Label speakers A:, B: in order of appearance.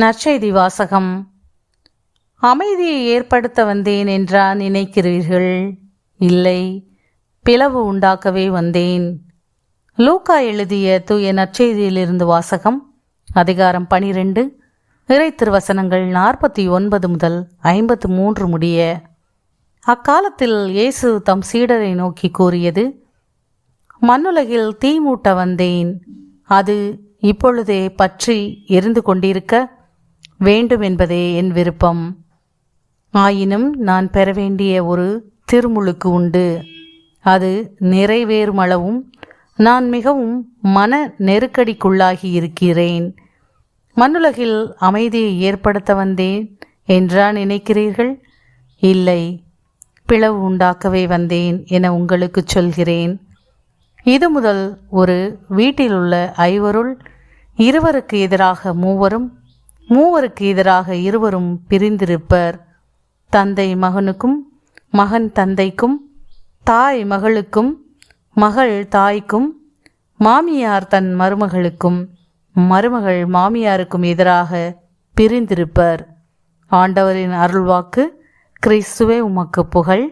A: நற்செய்தி வாசகம். அமைதியை ஏற்படுத்த வந்தேன் என்றா நினைக்கிறீர்கள்? இல்லை, பிளவு உண்டாக்கவே வந்தேன். லூக்கா எழுதிய தூய நற்செய்தியிலிருந்து வாசகம். அதிகாரம் 12, இறை திருவசனங்கள் 49 முதல் 53 முடிய. அக்காலத்தில் இயேசு தம் சீடரை நோக்கி கூறியது: மண்ணுலகில் தீ மூட்ட வந்தேன். அது இப்பொழுதே பற்றி எரிந்து கொண்டிருக்க வேண்டும் என்பதே என் விருப்பம். ஆயினும் நான் பெற வேண்டிய ஒரு திருமுழுக்கு உண்டு. அது நிறைவேறுமளவும் நான் மிகவும் மன நெருக்கடிக்குள்ளாகி இருக்கிறேன். மண்ணுலகில் அமைதியை ஏற்படுத்த வந்தேன் என்றா நினைக்கிறீர்கள்? இல்லை, பிளவு உண்டாக்கவே வந்தேன் என உங்களுக்கு சொல்கிறேன். இது முதல் ஒரு வீட்டிலுள்ள 5 இருவருக்கு எதிராக 3 எதிராக 2 பிரிந்திருப்பர். தந்தை மகனுக்கும், மகன் தந்தைக்கும், தாய் மகளுக்கும், மகள் தாய்க்கும், மாமியார் தன் மருமகளுக்கும், மருமகள் மாமியாருக்கும் எதிராக பிரிந்திருப்பர். ஆண்டவரின் அருள்வாக்கு. கிறிஸ்துவே உமக்கு புகழ்.